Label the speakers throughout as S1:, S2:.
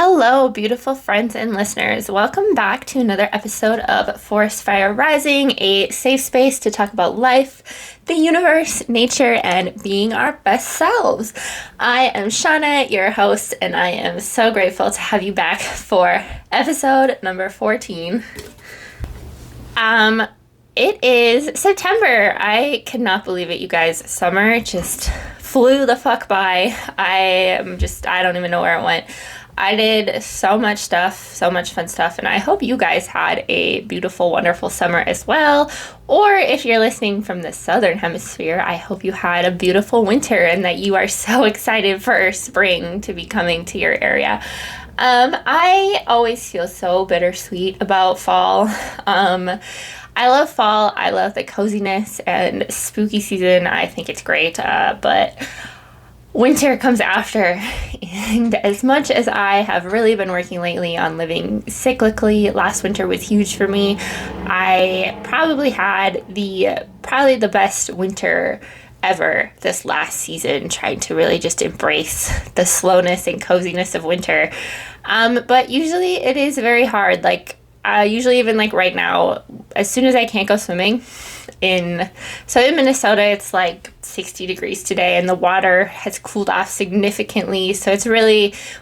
S1: Hello, beautiful friends and listeners. Welcome back to another episode of Forest Fire Rising, a safe space to talk about life, the universe, nature, and being our best selves. I am Shauna, your host, and I am so grateful to have you back for episode number 14. It is September. I cannot believe it, you guys. Summer just flew the fuck by. I don't even know where it went. I did so much stuff, so much fun stuff, and I hope you guys had a beautiful, wonderful summer as well. Or if you're listening from the southern hemisphere, I hope you had a beautiful winter and that you are so excited for spring to be coming to your area. I always feel so bittersweet about fall. I love fall. I love the coziness and spooky season. I think it's great, but winter comes after, and as much as I have really been working lately on living cyclically, last winter was huge for me. I probably had the best winter ever this last season, trying to really just embrace the slowness and coziness of winter. But usually it is very hard. Usually even right now, as soon as I can't go swimming, in Minnesota, it's 60 degrees today, and the water has cooled off significantly. So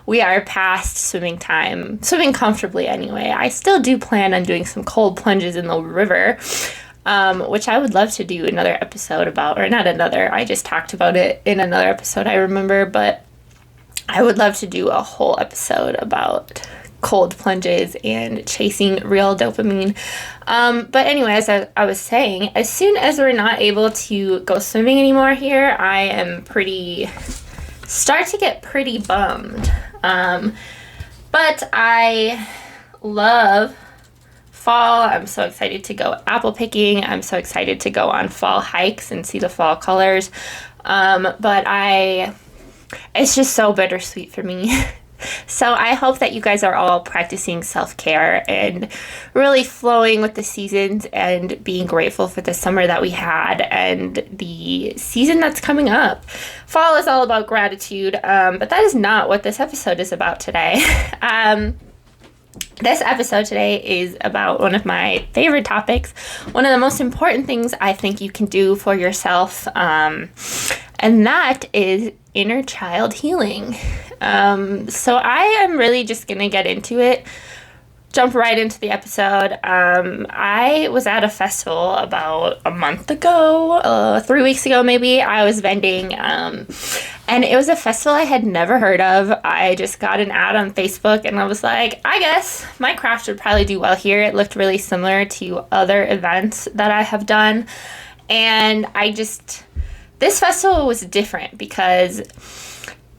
S1: we are past swimming time, swimming comfortably anyway. I still do plan on doing some cold plunges in the river, which I would love to do another episode about, or not another, I just talked about it in another episode, I remember, but I would love to do a whole episode about cold plunges and chasing real dopamine. But anyway, as I was saying, as soon as we're not able to go swimming anymore here, I am start to get pretty bummed. But I love fall. I'm so excited to go apple picking. I'm so excited to go on fall hikes and see the fall colors. But it's just so bittersweet for me. So I hope that you guys are all practicing self-care and really flowing with the seasons and being grateful for the summer that we had and the season that's coming up. Fall is all about gratitude, but that is not what this episode is about today. This episode today is about one of my favorite topics, one of the most important things I think you can do for yourself, and that is inner child healing. So I am really just going to get into it, jump right into the episode. I was at a festival about a month ago, 3 weeks ago maybe. I was vending, and it was a festival I had never heard of. I just got an ad on Facebook, and I was like, I guess my craft would probably do well here. It looked really similar to other events that I have done, and this festival was different because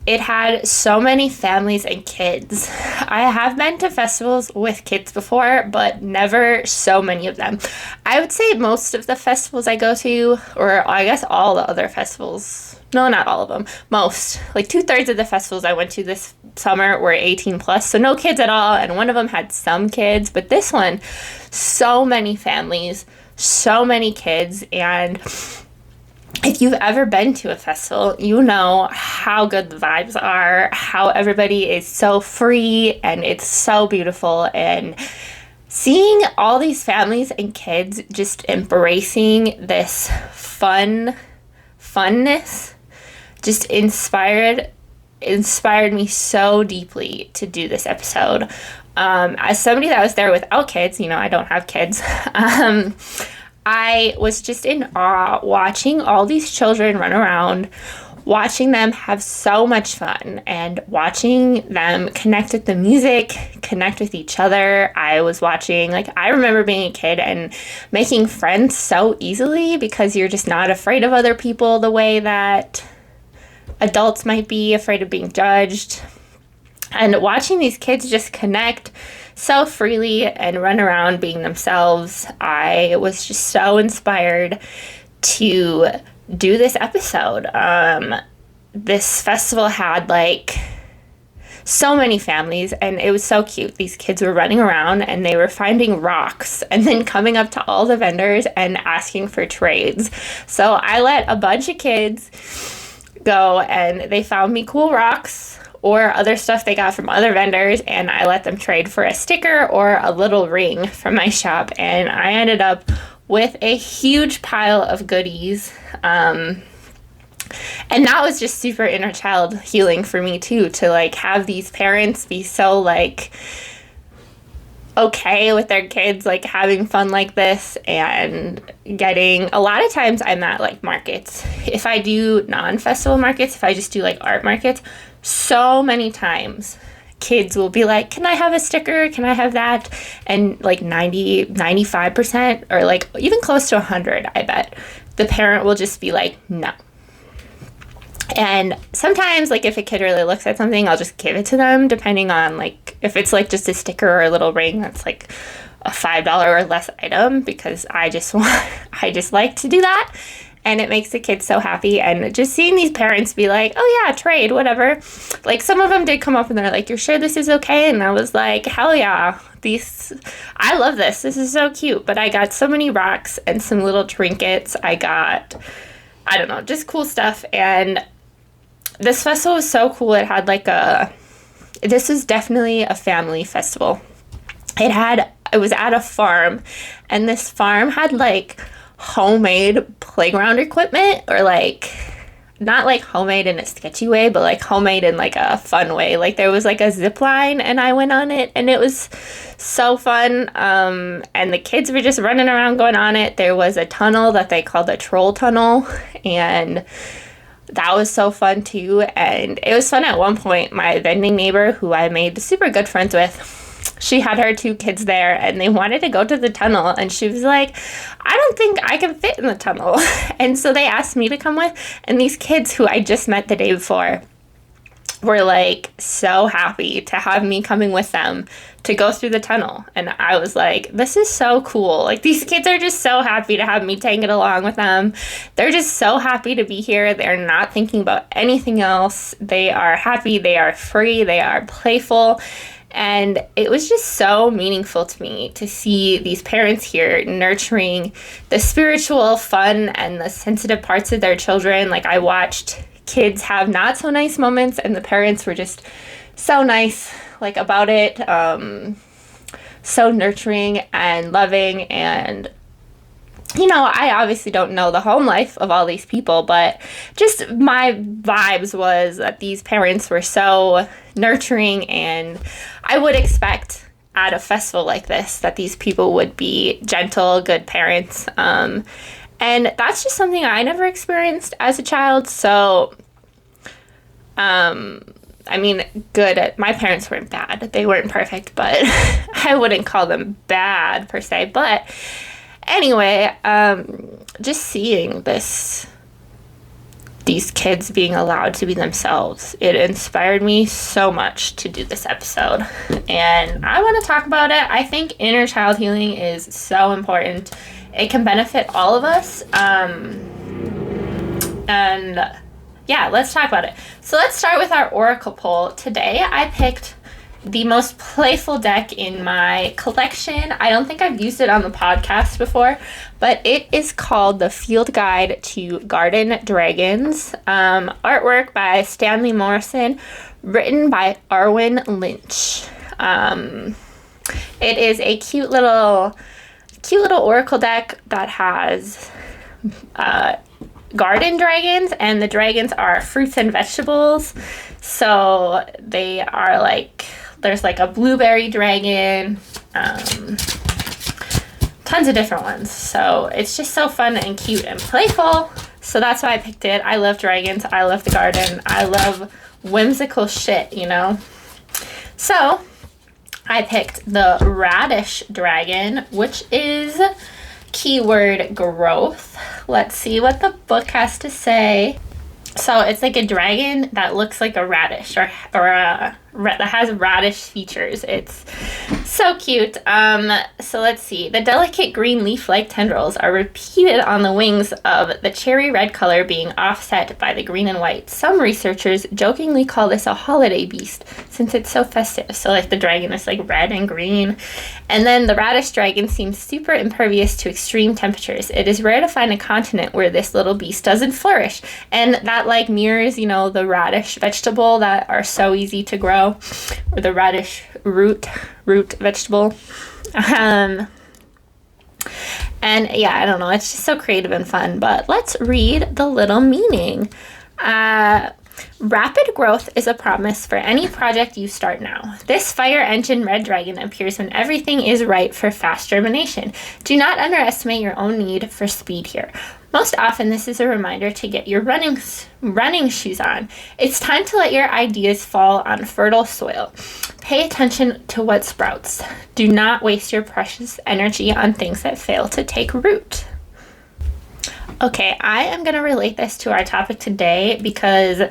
S1: it had so many families and kids. I have been to festivals with kids before, but never so many of them. I would say most of the festivals I go to, or I guess all the other festivals, no, not all of them, most, 2/3 of the festivals I went to this summer were 18 plus, so no kids at all, and one of them had some kids, but this one, so many families, so many kids, and if you've ever been to a festival, you know how good the vibes are, how everybody is so free, and it's so beautiful. And seeing all these families and kids just embracing this funness just inspired me so deeply to do this episode. As somebody that was there without kids, I don't have kids, I was just in awe watching all these children run around, watching them have so much fun, and watching them connect with the music, connect with each other. I was watching, I remember being a kid and making friends so easily because you're just not afraid of other people the way that adults might be afraid of being judged. And watching these kids just connect so freely and run around being themselves, I was just so inspired to do this episode. This festival had so many families, and it was so cute. These kids were running around and they were finding rocks and then coming up to all the vendors and asking for trades. So I let a bunch of kids go and they found me cool rocks, or other stuff they got from other vendors, and I let them trade for a sticker or a little ring from my shop, and I ended up with a huge pile of goodies. And that was just super inner child healing for me too, to like have these parents be so like okay with their kids like having fun like this, and getting, a lot of times I'm at like markets, if I do non-festival markets, if I just do like art markets, so many times kids will be like, can I have a sticker, can I have that, and like 95% or like even close to 100, I bet the parent will just be like, no. And sometimes, like, if a kid really looks at something, I'll just give it to them, depending on, like, if it's, like, just a sticker or a little ring that's, like, a $5 or less item, because I just like to do that, and it makes the kids so happy. And just seeing these parents be like, oh, yeah, trade, whatever. Like, some of them did come up and they're like, you're sure this is okay? And I was like, hell yeah. I love this. This is so cute. But I got so many rocks and some little trinkets. I got, I don't know, just cool stuff. And this festival was so cool. It had like this is definitely a family festival. It was at a farm, and this farm had like homemade playground equipment, or like, not like homemade in a sketchy way, but like homemade in like a fun way. Like there was like a zip line, and I went on it, and it was so fun. And the kids were just running around going on it. There was a tunnel that they called the troll tunnel, and that was so fun too. And it was fun at one point. My vending neighbor, who I made super good friends with, she had her 2 kids there, and they wanted to go to the tunnel, and she was like, I don't think I can fit in the tunnel. And so they asked me to come with, and these kids who I just met the day before were like so happy to have me coming with them to go through the tunnel. And I was like, this is so cool. Like, these kids are just so happy to have me taking along with them. They're just so happy to be here. They're not thinking about anything else. They are happy. They are free. They are playful. And it was just so meaningful to me to see these parents here nurturing the spiritual, fun, and the sensitive parts of their children. Like, I watched kids have not so nice moments, and the parents were just so nice, like, about it, so nurturing and loving. And, you know, I obviously don't know the home life of all these people, but just my vibes was that these parents were so nurturing, and I would expect at a festival like this that these people would be gentle, good parents. And that's just something I never experienced as a child. So, I mean, my parents weren't bad. They weren't perfect, but I wouldn't call them bad per se. But anyway, just seeing these kids being allowed to be themselves, it inspired me so much to do this episode. And I want to talk about it. I think inner child healing is so important. It can benefit all of us. And yeah, let's talk about it. So let's start with our Oracle poll. Today I picked the most playful deck in my collection. I don't think I've used it on the podcast before, but it is called The Field Guide to Garden Dragons. Artwork by Stanley Morrison, written by Arwen Lynch. It is a cute little oracle deck that has garden dragons, and the dragons are fruits and vegetables. So they are like, there's like a blueberry dragon, tons of different ones. So it's just so fun and cute and playful. So that's why I picked it. I love dragons. I love the garden. I love whimsical shit, you know? So I picked the Radish Dragon, which is keyword growth. Let's see what the book has to say. So it's like a dragon that looks like a radish, or a that has radish features. It's so cute. So let's see. The delicate green leaf-like tendrils are repeated on the wings of the cherry red color being offset by the green and white. Some researchers jokingly call this a holiday beast since it's so festive. So like the dragon is like red and green. And then the radish dragon seems super impervious to extreme temperatures. It is rare to find a continent where this little beast doesn't flourish. And that like mirrors, you know, the radish vegetable that are so easy to grow, or the radish root vegetable. And yeah, I don't know, it's just so creative and fun. But let's read the little meaning. Rapid growth is a promise for any project you start now. This fire engine red dragon appears when everything is right for fast germination. Do not underestimate your own need for speed here. Most often, this is a reminder to get your running shoes on. It's time to let your ideas fall on fertile soil. Pay attention to what sprouts. Do not waste your precious energy on things that fail to take root. Okay, I am going to relate this to our topic today because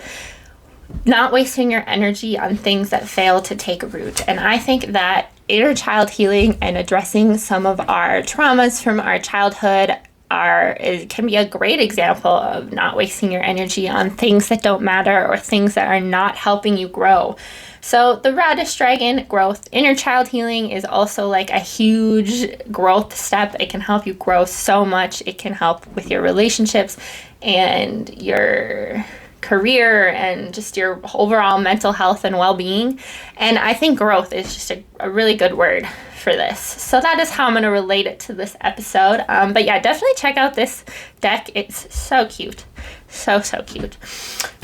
S1: not wasting your energy on things that fail to take root. And I think that inner child healing and addressing some of our traumas from our childhood can be a great example of not wasting your energy on things that don't matter or things that are not helping you grow. So the radish dragon growth, inner child healing is also like a huge growth step. It can help you grow so much. It can help with your relationships and your career and just your overall mental health and well-being. And I think growth is just a really good word for this. So that is how I'm going to relate it to this episode. But yeah, definitely check out this deck. It's so cute. So cute.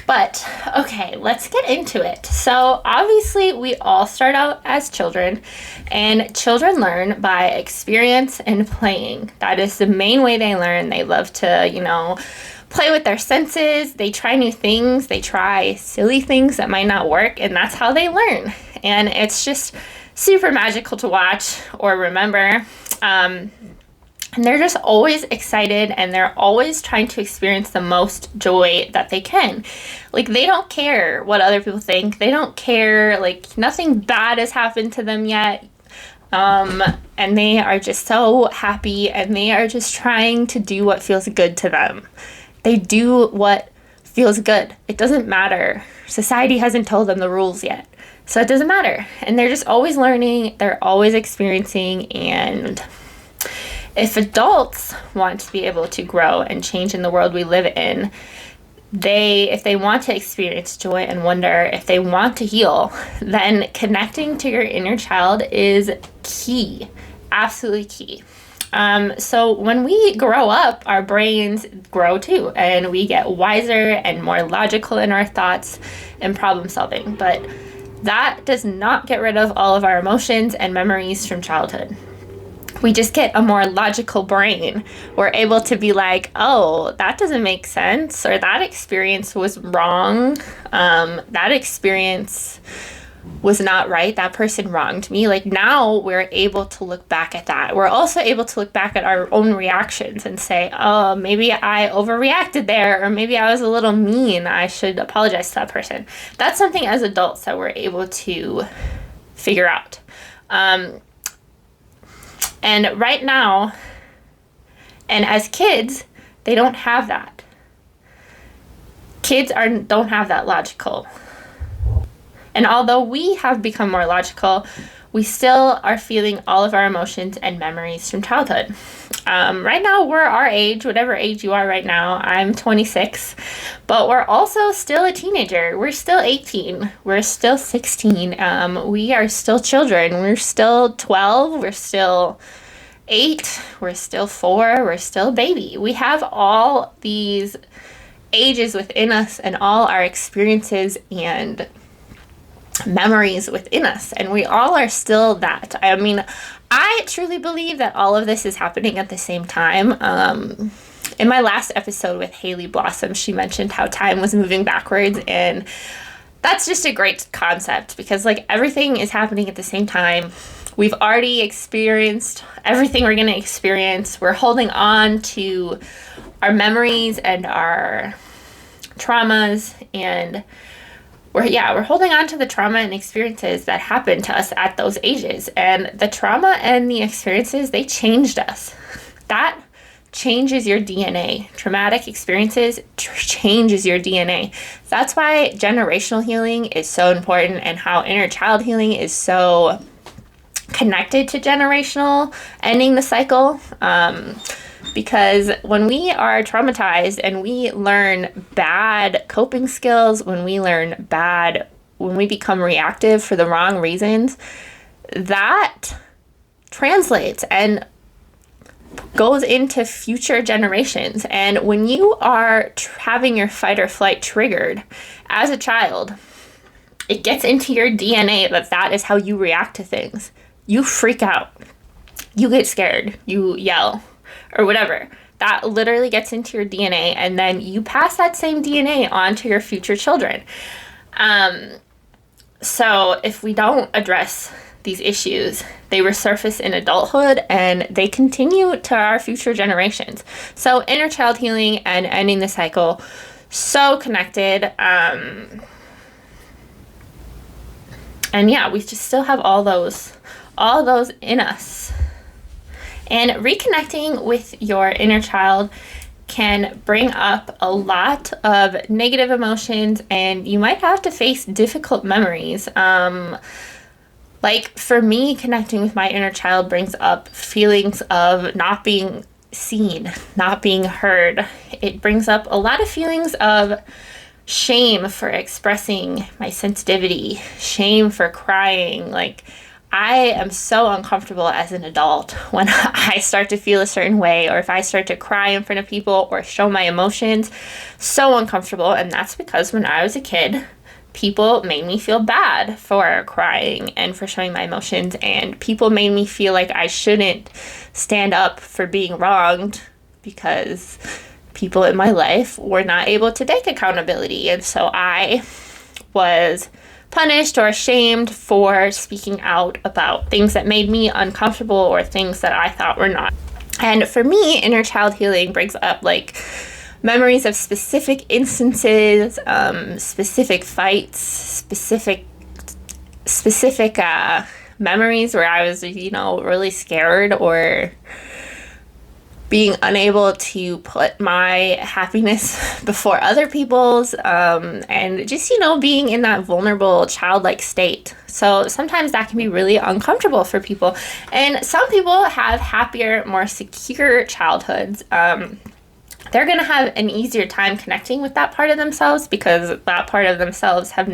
S1: But okay, let's get into it. So obviously we all start out as children, and children learn by experience and playing. That is the main way they learn. They love to, play with their senses. They try new things. They try silly things that might not work, and that's how they learn. And it's just super magical to watch or remember. And they're just always excited, and they're always trying to experience the most joy that they can. Like, they don't care what other people think. They don't care, like, nothing bad has happened to them yet. And they are just so happy, and they are just trying to do what feels good to them. They do what feels good. It doesn't matter. Society hasn't told them the rules yet. So it doesn't matter. And they're just always learning. They're always experiencing. And if adults want to be able to grow and change in the world we live in, if they want to experience joy and wonder, if they want to heal, then connecting to your inner child is key. Absolutely key. So when we grow up, our brains grow too, and we get wiser and more logical in our thoughts and problem solving. But that does not get rid of all of our emotions and memories from childhood. We just get a more logical brain. We're able to be like, oh, that doesn't make sense, or that experience was wrong. That experience was not right. That person wronged me. Like, now we're able to look back at that. We're also able to look back at our own reactions and say, oh, maybe I overreacted there, or maybe I was a little mean. I should apologize to that person. That's something as adults that we're able to figure out. And right now, and as kids, they don't have that. Kids don't have that logical. And although we have become more logical, we still are feeling all of our emotions and memories from childhood. Right now, we're our age, whatever age you are right now. I'm 26, but we're also still a teenager. We're still 18. We're still 16. We are still children. We're still 12. We're still 8. We're still 4. We're still baby. We have all these ages within us and all our experiences and memories within us, and we all are still that. I mean, I truly believe that all of this is happening at the same time. In my last episode with Haley Blossom, she mentioned how time was moving backwards, and that's just a great concept because, like, everything is happening at the same time. We've already experienced everything we're going to experience. We're holding on to our memories and our traumas, and we're holding on to the trauma and experiences that happened to us at those ages. And the trauma and the experiences, they changed us. That changes your DNA. Traumatic experiences changes your DNA. That's why generational healing is so important, and how inner child healing is so connected to generational ending the cycle. Because when we are traumatized and we learn bad coping skills, when we become reactive for the wrong reasons, that translates and goes into future generations. And when you are having your fight or flight triggered as a child, it gets into your DNA that is how you react to things. You freak out, you get scared, you yell, or whatever. That literally gets into your DNA, and then you pass that same DNA on to your future children. So if we don't address these issues, they resurface in adulthood and they continue to our future generations. So inner child healing and ending the cycle, so connected. And yeah, we just still have all those in us. And reconnecting with your inner child can bring up a lot of negative emotions, and you might have to face difficult memories. Like for me, connecting with my inner child brings up feelings of not being seen, not being heard. It brings up a lot of feelings of shame for expressing my sensitivity, shame for crying. Like, I am so uncomfortable as an adult when I start to feel a certain way, or if I start to cry in front of people or show my emotions. So uncomfortable. And that's because when I was a kid, people made me feel bad for crying and for showing my emotions, and people made me feel like I shouldn't stand up for being wronged because people in my life were not able to take accountability. And so I was punished or ashamed for speaking out about things that made me uncomfortable or things that I thought were not. And for me, inner child healing brings up like memories of specific instances, specific fights, specific memories where I was, really scared or being unable to put my happiness before other people's, and just, being in that vulnerable childlike state. So sometimes that can be really uncomfortable for people. And some people have happier, more secure childhoods. They're going to have an easier time connecting with that part of themselves because that part of themselves has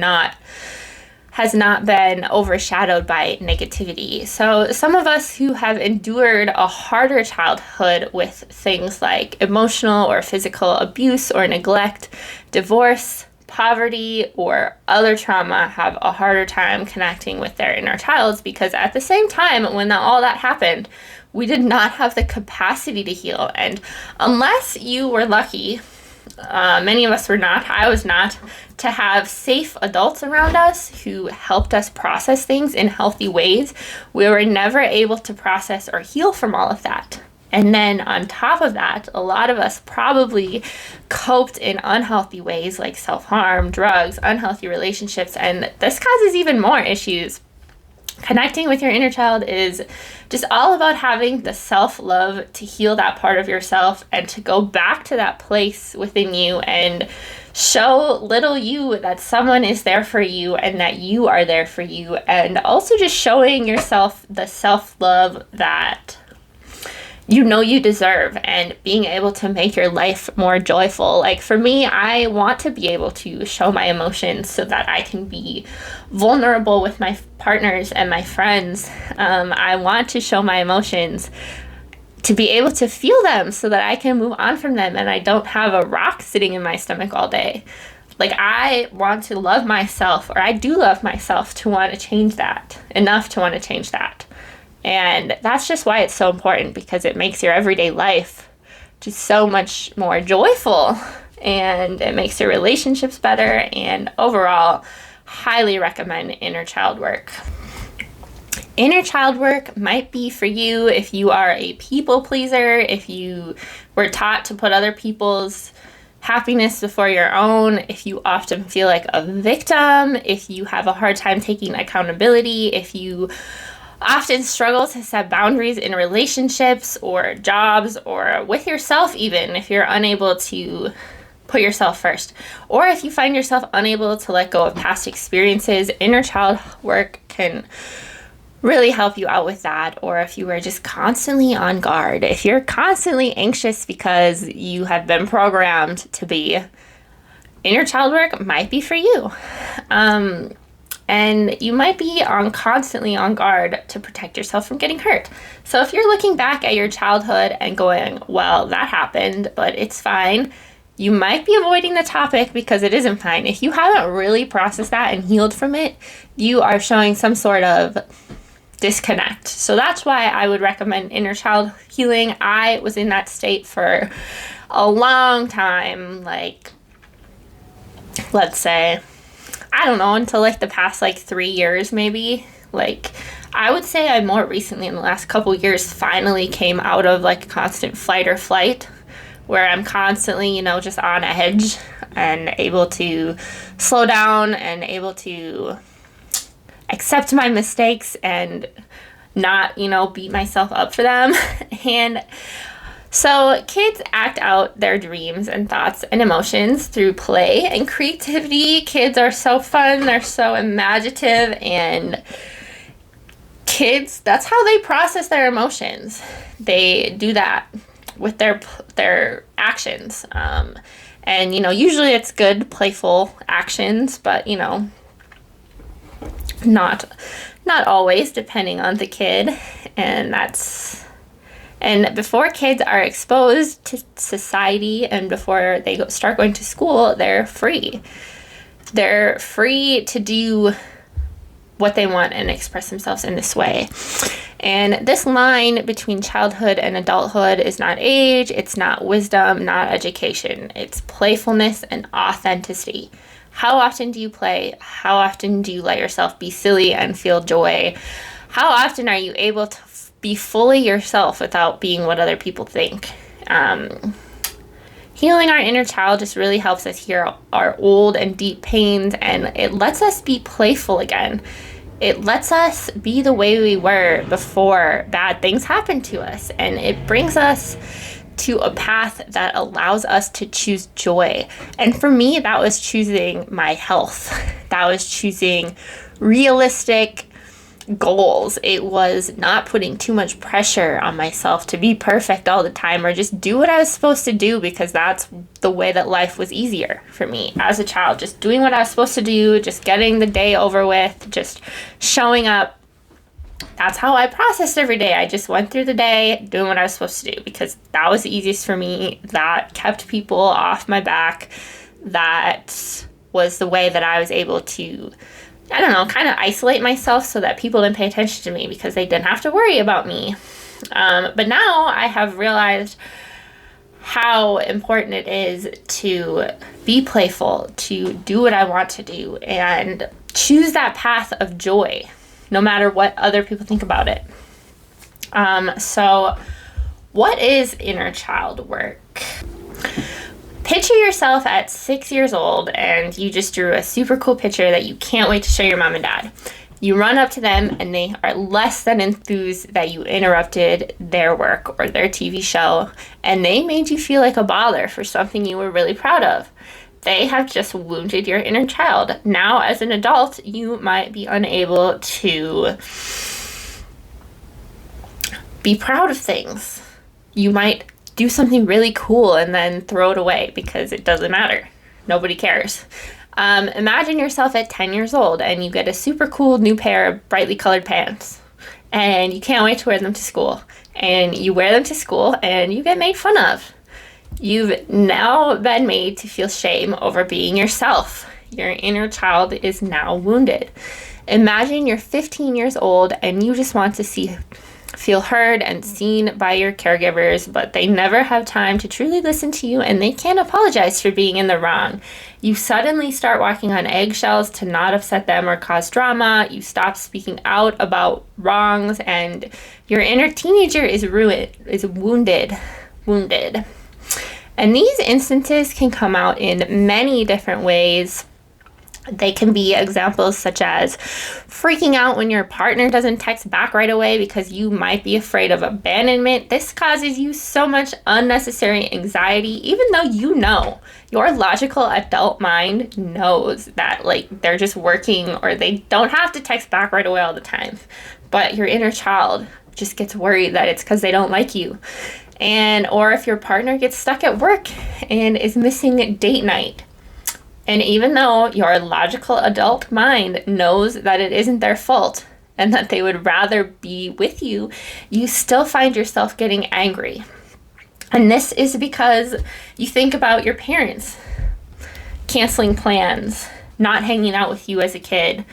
S1: not been overshadowed by negativity. So some of us who have endured a harder childhood with things like emotional or physical abuse or neglect, divorce, poverty, or other trauma have a harder time connecting with their inner child, because at the same time when all that happened, we did not have the capacity to heal. And unless you were lucky, many of us were not, I was not, to have safe adults around us who helped us process things in healthy ways, we were never able to process or heal from all of that. And then on top of that, a lot of us probably coped in unhealthy ways like self-harm, drugs, unhealthy relationships, and this causes even more issues. Connecting with your inner child is just all about having the self-love to heal that part of yourself and to go back to that place within you and show little you that someone is there for you and that you are there for you, and also just showing yourself the self-love that you deserve, and being able to make your life more joyful. Like for me, I want to be able to show my emotions so that I can be vulnerable with my partners and my friends. I want to show my emotions to be able to feel them so that I can move on from them and I don't have a rock sitting in my stomach all day. Like, I want to love myself, or I do love myself to want to change that, enough to want to change that. And that's just why it's so important, because it makes your everyday life just so much more joyful, and it makes your relationships better, and overall, highly recommend inner child work. Inner child work might be for you if you are a people pleaser, if you were taught to put other people's happiness before your own, if you often feel like a victim, if you have a hard time taking accountability, if you often struggle to set boundaries in relationships or jobs or with yourself, even if you're unable to put yourself first, or if you find yourself unable to let go of past experiences, inner child work can really help you out with that. Or if you are just constantly on guard, if you're constantly anxious because you have been programmed to be, inner child work might be for you. And you might be constantly on guard to protect yourself from getting hurt. So if you're looking back at your childhood and going, well, that happened, but it's fine, you might be avoiding the topic because it isn't fine. If you haven't really processed that and healed from it, you are showing some sort of disconnect. So that's why I would recommend inner child healing. I was in that state for a long time, like, let's say, I don't know, until like the past like 3 years maybe. Like, I would say I more recently in the last couple years finally came out of like constant fight or flight, where I'm constantly, you know, just on edge and able to slow down and able to accept my mistakes and not, you know, beat myself up for them. And so kids act out their dreams and thoughts and emotions through play and creativity. Kids are so fun, they're so imaginative, and kids, that's how they process their emotions. They do that with their actions. And, you know, usually it's good, playful actions, but, you know, not always, depending on the kid. And before kids are exposed to society and before they start going to school, they're free. They're free to do what they want and express themselves in this way. And this line between childhood and adulthood is not age, it's not wisdom, not education. It's playfulness and authenticity. How often do you play? How often do you let yourself be silly and feel joy? How often are you able to be fully yourself without being what other people think? Healing our inner child just really helps us heal our old and deep pains, and it lets us be playful again. It lets us be the way we were before bad things happened to us, and it brings us to a path that allows us to choose joy. And for me, that was choosing my health. That was choosing realistic goals. It was not putting too much pressure on myself to be perfect all the time or just do what I was supposed to do, because that's the way that life was easier for me as a child. Just doing what I was supposed to do, just getting the day over with, just showing up. That's how I processed every day. I just went through the day doing what I was supposed to do because that was the easiest for me. That kept people off my back. That was the way that I was able to, I don't know, kind of isolate myself so that people didn't pay attention to me because they didn't have to worry about me. But now I have realized how important it is to be playful, to do what I want to do, and choose that path of joy, no matter what other people think about it. So what is inner child work? Picture yourself at 6 years old and you just drew a super cool picture that you can't wait to show your mom and dad. You run up to them and they are less than enthused that you interrupted their work or their TV show, and they made you feel like a bother for something you were really proud of. They have just wounded your inner child. Now, as an adult, you might be unable to be proud of things. You might do something really cool and then throw it away because it doesn't matter. Nobody cares. Imagine yourself at 10 years old and you get a super cool new pair of brightly colored pants and you can't wait to wear them to school. And you wear them to school and you get made fun of. You've now been made to feel shame over being yourself. Your inner child is now wounded. Imagine you're 15 years old and you just want to feel heard and seen by your caregivers, but they never have time to truly listen to you and they can't apologize for being in the wrong. You suddenly start walking on eggshells to not upset them or cause drama. You stop speaking out about wrongs and your inner teenager is wounded. And these instances can come out in many different ways. They can be examples such as freaking out when your partner doesn't text back right away because you might be afraid of abandonment. This causes you so much unnecessary anxiety, even though you know your logical adult mind knows that like they're just working or they don't have to text back right away all the time. But your inner child just gets worried that it's because they don't like you. Or if your partner gets stuck at work and is missing date night. And even though your logical adult mind knows that it isn't their fault and that they would rather be with you, you still find yourself getting angry. And this is because you think about your parents canceling plans, not hanging out with you as a kid,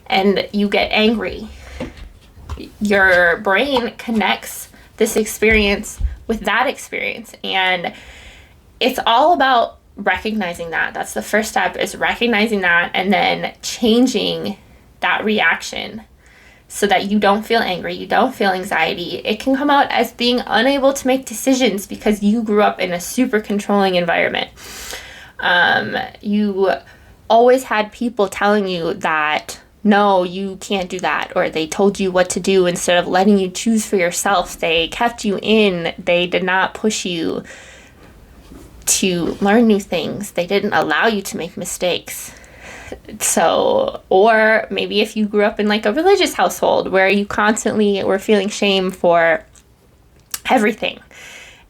S1: and you get angry. Your brain connects this experience with that experience, and it's all about recognizing that. That's the first step, is recognizing that and then changing that reaction so that you don't feel angry, you don't feel anxiety. It can come out as being unable to make decisions because you grew up in a super controlling environment. You always had people telling you that, no, you can't do that, or they told you what to do instead of letting you choose for yourself. They kept you in. They did not push you to learn new things. They didn't allow you to make mistakes. So, or maybe if you grew up in like a religious household where you constantly were feeling shame for everything,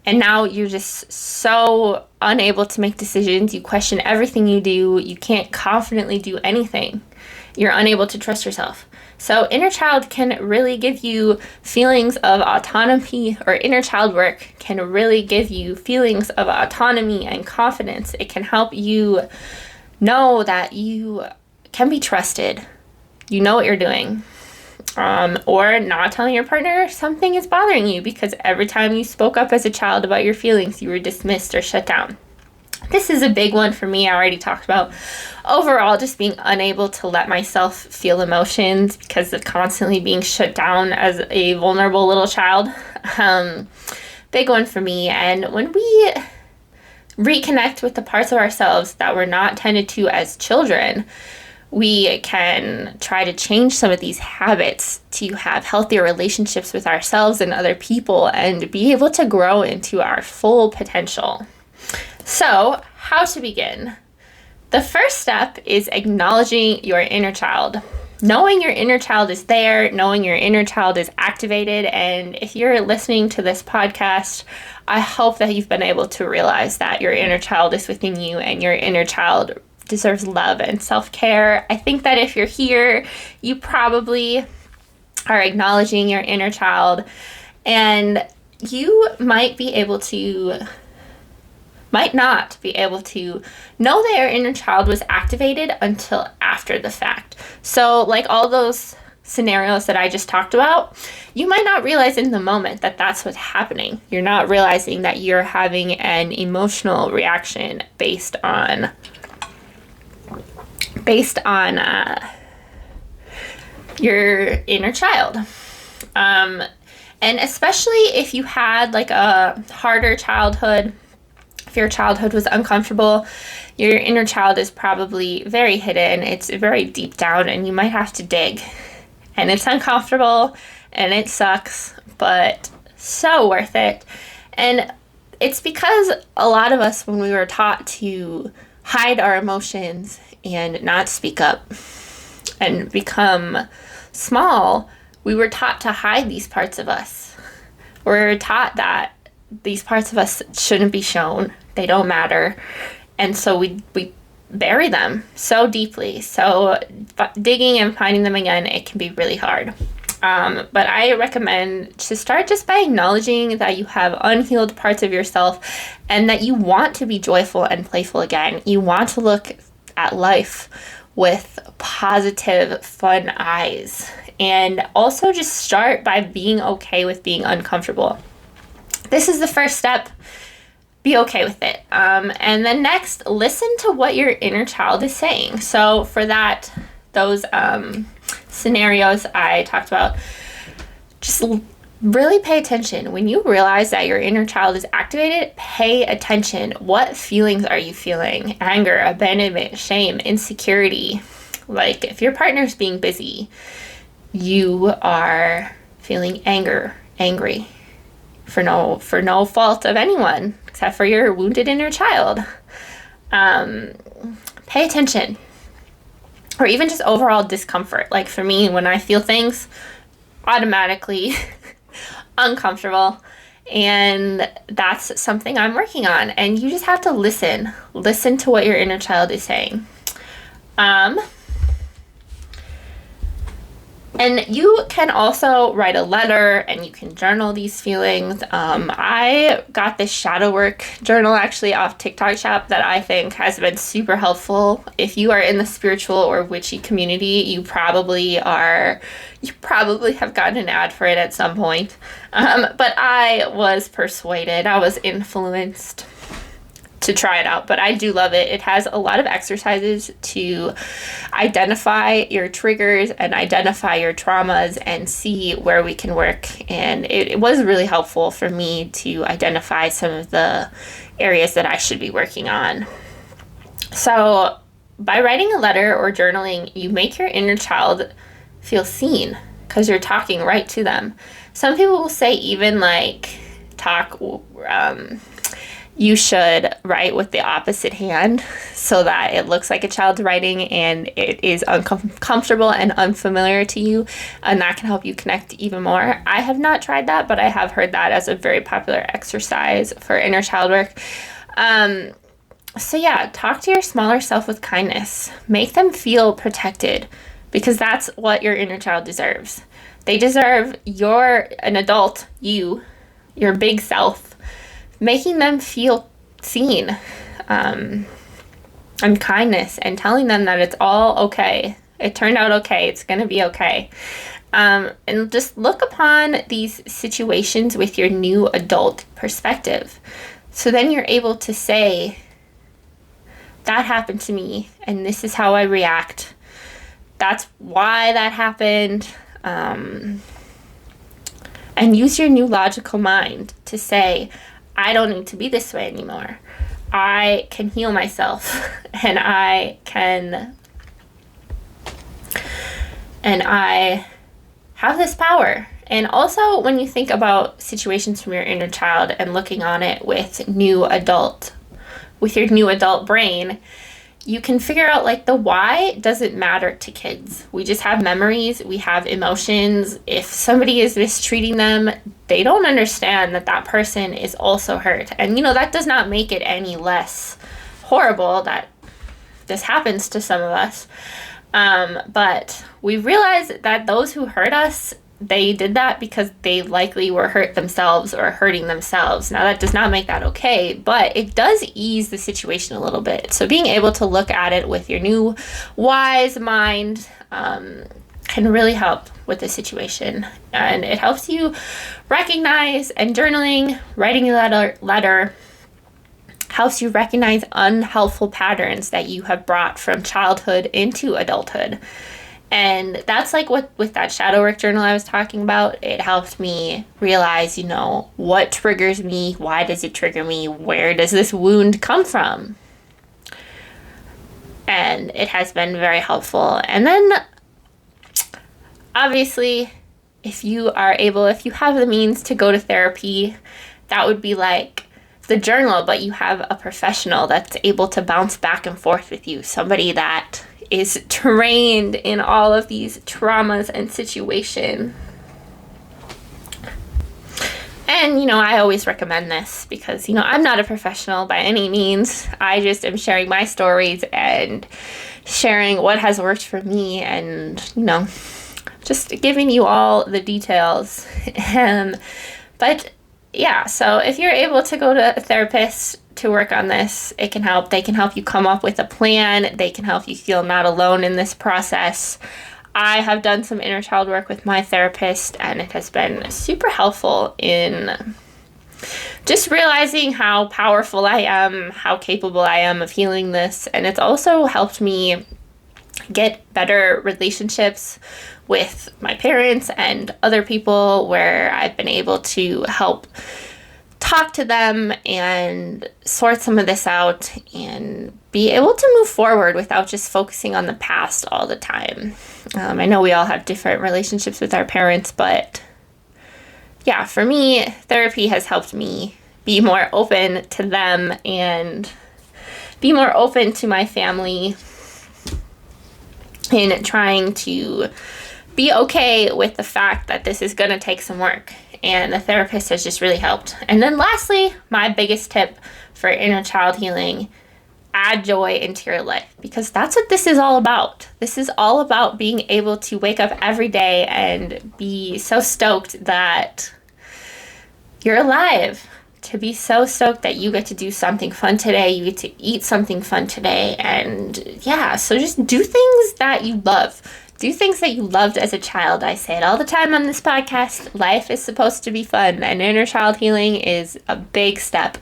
S1: and now you're just so unable to make decisions. You question everything you do. You can't confidently do anything. You're unable to trust yourself. So inner child can really give you feelings of autonomy, or inner child work can really give you feelings of autonomy and confidence. It can help you know that you can be trusted. You know what you're doing. Or not telling your partner something is bothering you because every time you spoke up as a child about your feelings, you were dismissed or shut down. This is a big one for me. I already talked about overall just being unable to let myself feel emotions because of constantly being shut down as a vulnerable little child. Big one for me. And when we reconnect with the parts of ourselves that were not tended to as children, we can try to change some of these habits to have healthier relationships with ourselves and other people and be able to grow into our full potential. So, how to begin? The first step is acknowledging your inner child. Knowing your inner child is there, knowing your inner child is activated, and if you're listening to this podcast, I hope that you've been able to realize that your inner child is within you and your inner child deserves love and self-care. I think that if you're here, you probably are acknowledging your inner child, and you might not be able to know that your inner child was activated until after the fact. So like all those scenarios that I just talked about, you might not realize in the moment that that's what's happening. You're not realizing that you're having an emotional reaction based on your inner child. And especially if you had like a harder childhood, if your childhood was uncomfortable, your inner child is probably very hidden. It's very deep down and you might have to dig. And it's uncomfortable and it sucks, but so worth it. And it's because a lot of us, when we were taught to hide our emotions and not speak up and become small, we were taught to hide these parts of us. We're taught that these parts of us shouldn't be shown. They don't matter. And so we bury them so deeply. So digging and finding them again, it can be really hard. But I recommend to start just by acknowledging that you have unhealed parts of yourself and that you want to be joyful and playful again. You want to look at life with positive, fun eyes. And also just start by being okay with being uncomfortable. This is the first step. Be okay with it. And then next, listen to what your inner child is saying. So for those scenarios I talked about, just Really pay attention. When you realize that your inner child is activated, pay attention. What feelings are you feeling? Anger, abandonment, shame, insecurity. Like if your partner's being busy, you are feeling angry for no fault of anyone except for your wounded inner child. Pay attention. Or even just overall discomfort. Like for me, when I feel things, automatically uncomfortable, and that's something I'm working on. And you just have to listen to what your inner child is saying. And you can also write a letter and you can journal these feelings. I got this shadow work journal actually off TikTok Shop that I think has been super helpful. If you are in the spiritual or witchy community, you probably have gotten an ad for it at some point. But I was persuaded, I was influenced to try it out, but I do love it. It has a lot of exercises to identify your triggers and identify your traumas and see where we can work. And it was really helpful for me to identify some of the areas that I should be working on. So by writing a letter or journaling, you make your inner child feel seen because you're talking right to them. Some people will say even like you should write with the opposite hand so that it looks like a child's writing and it is uncomfortable and unfamiliar to you, and that can help you connect even more. I have not tried that, but I have heard that as a very popular exercise for inner child work. So yeah, talk to your smaller self with kindness. Make them feel protected because that's what your inner child deserves. They deserve an adult, your big self, making them feel seen, and kindness, and telling them that it's all okay. It turned out okay. It's going to be okay. And just look upon these situations with your new adult perspective. So then you're able to say, that happened to me, and this is how I react. That's why that happened. And use your new logical mind to say, I don't need to be this way anymore. I can heal myself and I have this power. And also when you think about situations from your inner child and looking on it with your new adult brain, you can figure out like the why doesn't matter to kids. We just have memories, we have emotions. If somebody is mistreating them, they don't understand that person is also hurt. And that does not make it any less horrible that this happens to some of us. But we realize that those who hurt us, they did that because they likely were hurt themselves or hurting themselves. Now, that does not make that okay, but it does ease the situation a little bit. So being able to look at it with your new wise mind can really help with the situation. And it helps you recognize, and journaling, writing a letter helps you recognize unhelpful patterns that you have brought from childhood into adulthood. And that's like with that shadow work journal I was talking about, it helped me realize, what triggers me, why does it trigger me, where does this wound come from? And it has been very helpful. And then, obviously, if you have the means to go to therapy, that would be like the journal, but you have a professional that's able to bounce back and forth with you, somebody that is trained in all of these traumas and situations. And, I always recommend this because, I'm not a professional by any means. I just am sharing my stories and sharing what has worked for me and, just giving you all the details. But yeah, so if you're able to go to a therapist to work on this, it can help. They can help you come up with a plan. They can help you feel not alone in this process. I have done some inner child work with my therapist, and it has been super helpful in just realizing how powerful I am, how capable I am of healing this. And it's also helped me get better relationships with my parents and other people where I've been able to help talk to them and sort some of this out and be able to move forward without just focusing on the past all the time. I know we all have different relationships with our parents, but yeah, for me, therapy has helped me be more open to them and be more open to my family in trying to be okay with the fact that this is going to take some work. And the therapist has just really helped. And then lastly, my biggest tip for inner child healing, add joy into your life, because that's what this is all about. This is all about being able to wake up every day and be so stoked that you're alive, to be so stoked that you get to do something fun today, you get to eat something fun today, and yeah, so just do things that you love. Do things that you loved as a child. I say it all the time on this podcast. Life is supposed to be fun, and inner child healing is a big step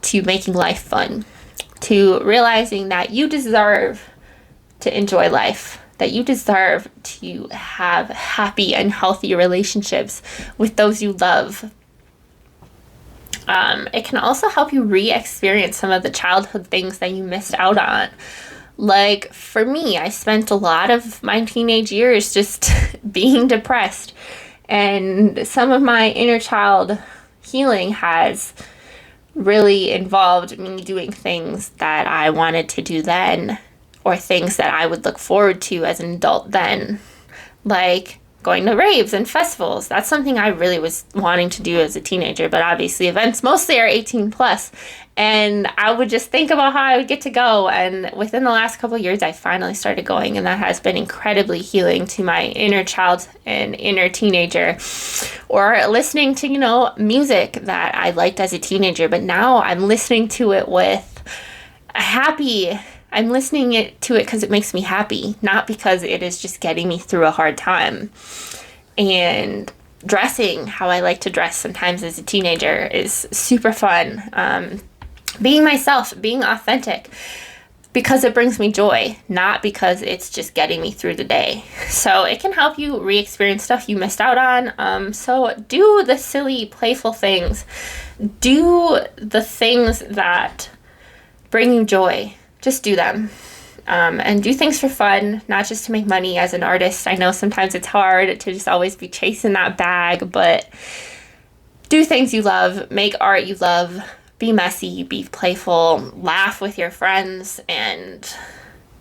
S1: to making life fun, to realizing that you deserve to enjoy life, that you deserve to have happy and healthy relationships with those you love. It can also help you re-experience some of the childhood things that you missed out on. Like, for me, I spent a lot of my teenage years just being depressed. And some of my inner child healing has really involved me doing things that I wanted to do then, or things that I would look forward to as an adult then. Like going to raves and festivals. That's something I really was wanting to do as a teenager, but obviously events mostly are 18 plus. And I would just think about how I would get to go. And within the last couple of years, I finally started going. And that has been incredibly healing to my inner child and inner teenager. Or listening to, music that I liked as a teenager. But now I'm listening to it with I'm listening to it because it makes me happy. Not because it is just getting me through a hard time. And dressing how I like to dress sometimes as a teenager is super fun. Being myself, being authentic, because it brings me joy, not because it's just getting me through the day. So it can help you re-experience stuff you missed out on. So do the silly, playful things. Do the things that bring you joy. Just do them. And do things for fun, not just to make money as an artist. I know sometimes it's hard to just always be chasing that bag, but do things you love, make art you love, be messy, be playful, laugh with your friends, and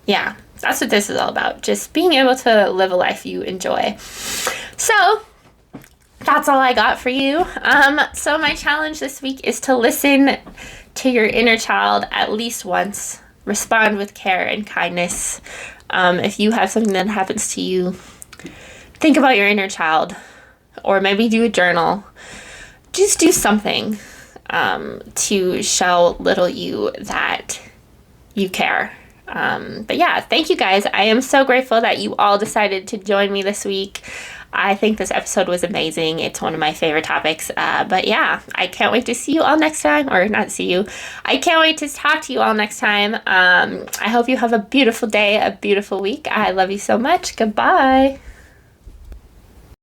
S1: yeah, that's what this is all about. Just being able to live a life you enjoy. So that's all I got for you. So my challenge this week is to listen to your inner child at least once. Respond with care and kindness. If you have something that happens to you, think about your inner child, or maybe do a journal. Just do something to show little you that you care. But yeah, thank you guys. I am so grateful that you all decided to join me this week. I think this episode was amazing. It's one of my favorite topics. But yeah, I can't wait to see you all next time. Or not see you. I can't wait to talk to you all next time. I hope you have a beautiful day, a beautiful week. I love you so much. Goodbye.